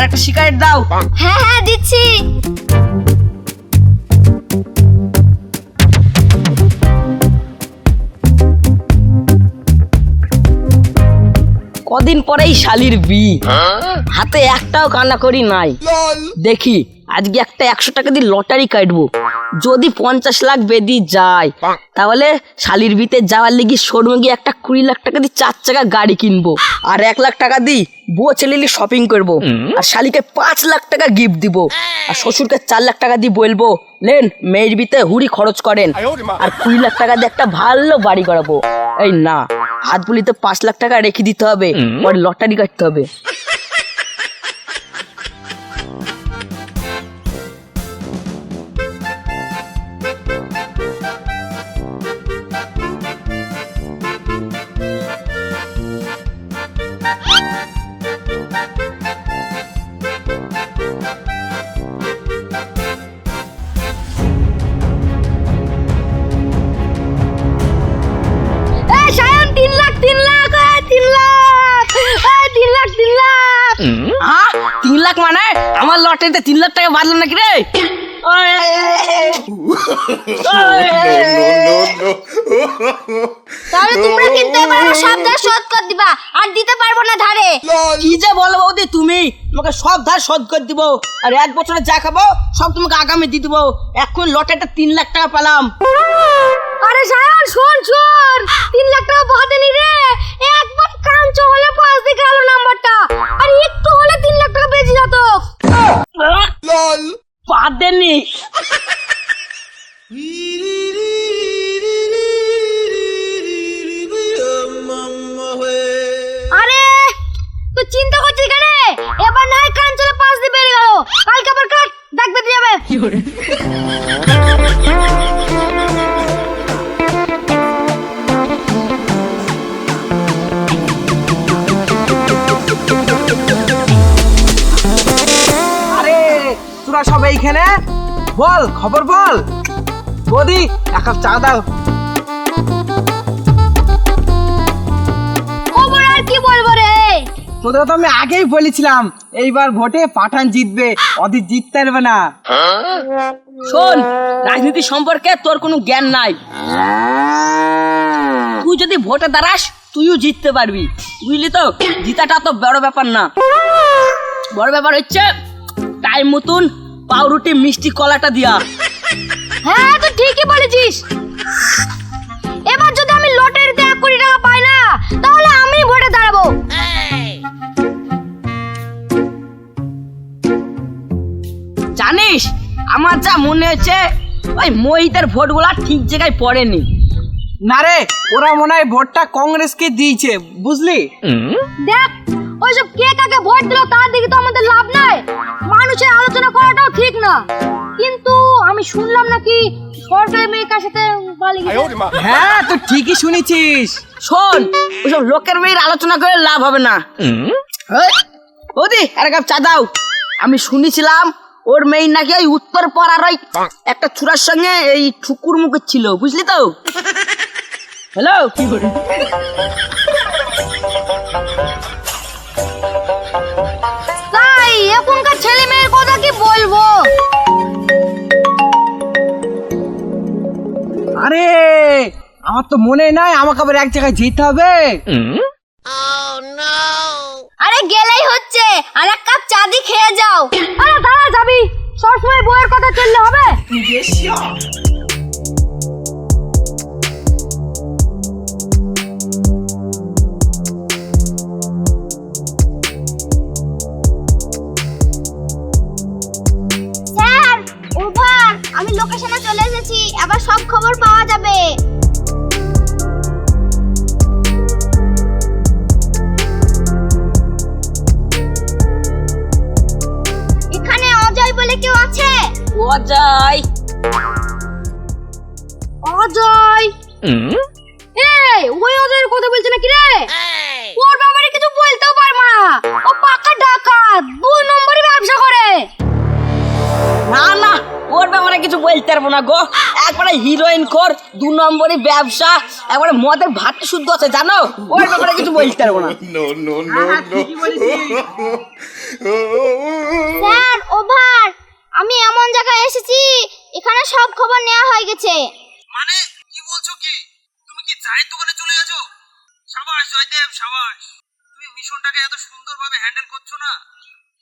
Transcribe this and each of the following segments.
একটা সিগারেট দাও। হ্যাঁ হ্যাঁ দিচ্ছি। কদিন পরেই শালির বিয়ে, হাতে একটাও কান্নাকড়ি নাই। দেখি আজকে একটা 100 টাকা দিয়ে লটারি কাটবো, যদি 50 লাখ বেদি যায় তাহলে শালির বিতে যাওয়ার লেগে শোরুমে গিয়ে একটা 20 লাখ টাকা দিয়ে 4 চাকা গাড়ি কিনবো, আর 1 লাখ টাকা দিয়ে বউ ছেলেলি শপিং করবো, আর শালিকে 5 লাখ টাকা গিফট দিব, আর শ্বশুরকে 4 লাখ টাকা দিয়ে বলবো লেন মেয়ের বিতে হুড়ি খরচ করেন, আর 20 লাখ টাকা দিয়ে একটা ভালো বাড়ি করাবো। এই না, হাত বুলিতে 5 লাখ টাকা রেখে দিতে হবে, পরে লটারি কাটতে হবে। এই সায়ন 3 লাখ 3 লাখ 3 লাখ 3 লাখ 3 লাখ। 3 লাখ মানে আমার লটারিতে 3 লাখ টাকা বাঁধলো নাকি রে? তাহলে তোমরা কিন্তু এবার আমার সব ধার শোধ করে দিবা, আর দিতে পারবো না ধারে। কি যে বলো বৌদি তুমি, তোমাকে সব ধার শোধ করে দিব, আর 1 বছরে যা খাবো সব তোমাকে আগামী দিয়ে দিব। এখন লটারিটা 3 লাখ টাকা পেলাম। আরে সায়ন শোন শোন, 3 লাখ টাকা বাঁধেনি রে, একবার কাঞ্চ হলে পাস দিয়ে গেল নাম্বারটা, আর একটু হলে 3 লাখ টাকা বেঁচে যেত। বাদেনি। আরে তুই চিন্তা করছিস কেন? এবার না হয় কাঞ্চলে পাস দিয়ে বেরিয়ে গেল, কালকে আবার কাট দেখ বেঁধে যাবে। আরে তোরা সব এইখানে, বল খবর বল। বৌদি 1 কাপ চা দাও। খবর আর কি বলবো রে? তোদের তো আমি আগেই বলেছিলাম এইবার ভোটে পাঠান জিতবে, অধীর জিততে পারবে না। শোন, রাজনীতি সম্পর্কে তোর কোনো জ্ঞান নাই। তুই যদি ভোটে দাঁড়াস তুইও জিততে পারবি, বুঝলি তো? জিতাটা তো বড় ব্যাপার না, বড় ব্যাপার হচ্ছে টাইম মতন পাউরুটি মিষ্টি কলাটা দিয়া। হ্যাঁ তুই ঠিকই বলেছিস। এবার যদি আমি লটারিতে 1 কোটি টাকা পাই না, তাহলে আমি ভোটে দাঁড়াবো। জানিস আমার যা মনে হচ্ছে ওই মহিতের ভোটগুলা ঠিক জায়গায় পড়েনি। না রে, ওরা মনে হয় ভোটটা কংগ্রেসকে দিয়েছে, বুঝলি? দেখ ওইসব কে কাকে ভোট দিল তার দিকে তো আমাদের লাভ নাই, মানুষের আলোচনা করাটাও ঠিক না। কিন্তু আমি শুনলাম নাকি সরকারি মেয়ের সাথে পালিয়ে গেছে। হ্যাঁ তুই ঠিকই শুনেছিস। শোন, ওইসব লোকের মেয়ের আলোচনা করে লাভ হবে না। ওদি 1 কাপ চা দাও। আমি শুনেছিলাম ওর মেয়ে নাকি ওই উত্তর পাড়ার ওই একটা চূড়ার সঙ্গে এই ঠুকুর মুখের ছিল, বুঝলি তো? হ্যালো, কি করে? তাই এখনকার ছেলে মেয়ের কথা কি বলবো? আরে আমার তো মনে নাই আমাকে আবার এক জায়গায় যেতে হবে। আরে গেলেই হচ্ছে, আর 1 কাপ চা দিয়ে খেয়ে যাও। আরে দাঁড়া, যাবি? সবসময় বউয়ের কথা চললে হবে? স্যার ওভার, আমি লোকেশনে চলে এসেছি, আবার সব খবর পাওয়া যাবে। এখানে অজয় বলে কেউ আছে? অজয়? অজয়? এই ওই অজয়ের কথা বলছে নাকি রে? ওর ব্যাপারে কিছু বলতেও পারবো না, ও পাকা ডাকাত, 2 নম্বরে ব্যবসা করে। না না, ও ওর ব্যাপারে কিছু বলতে পারবো না গো। একবারে হিরোইন খোর, 2 নম্বরই ব্যবসা, একবারে মদের ভাত শুদ্ধ আছে জানো, ওর ব্যাপারে কিছু বলতে পারবো না। স্যার ওভার, আমি এমন জায়গায় এসেছি এখানে সব খবর নেওয়া হয়ে গেছে। মানে কি বলছো কি? তুমি কি চায়ের দোকানে চলে গেছো? সাবাস জয়দেব, সাবাস। তুমি মিশনটাকে এত সুন্দরভাবে হ্যান্ডেল করছো না।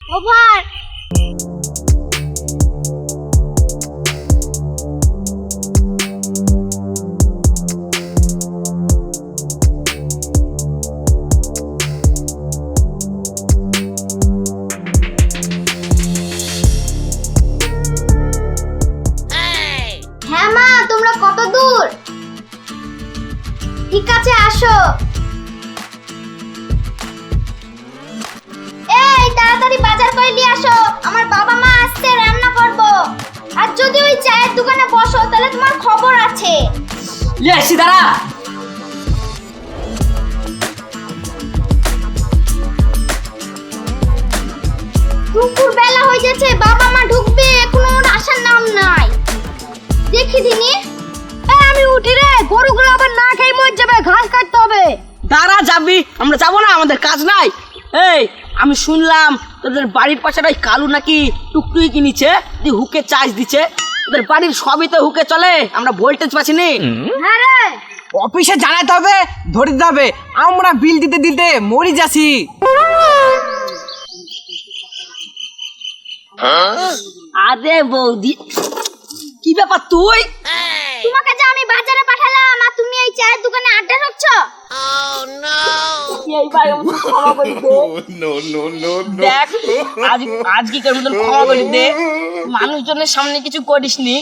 ওভার। হ্যাঁ মা, তোমরা কত দূর? ঠিক আছে আসো। এই তাড়াতাড়ি বাজার করে নিয়ে আসো, আমার বাবা মা আসছে, রান্না করব। আর যদি ওই চায়ের দোকানে বসো তাহলে তোমার খবর আছে। আসি দাঁড়া। দুপুর বেলা হয়ে যাচ্ছে, বাবা মা ঢুকবে, এখনো ওর আসার নাম নাই। দেখি দিনি। আমি উঠি রে, গরুগুলো আবার না খেয়ে মরে যাবে, ঘাস কাটতে হবে। দাঁড়া, যাবি? আমরা যাবো না, আমাদের কাজ নাই। এই আমি শুনলাম তোদের বাড়ির পাশে ওই কালু নাকি টুকটুকি কিনেছে, দিয়ে হুকে চার্জ দিচ্ছে। তোদের বাড়ির সবই তো হুকে চলে, আমরা ভোল্টেজ পাচ্ছি নি। হ্যাঁ রে, অফিসে জানাতে হবে, ধরে দিতে হবে, আমরা বিল দিতে দিতে মরি যাচ্ছি। আরে বৌদি, কি ব্যাপার তুই? তোমাকে যে আমি বাজারে পাঠালাম আর তুমি এই চায়ের দোকানে আড্ডা ঢুকছো। এইবার আমাকে ক্ষমা করে দে। দেখ, আজ কি করে মতন ক্ষমা করে দে, মানুষজনের সামনে কিছু করিসনি।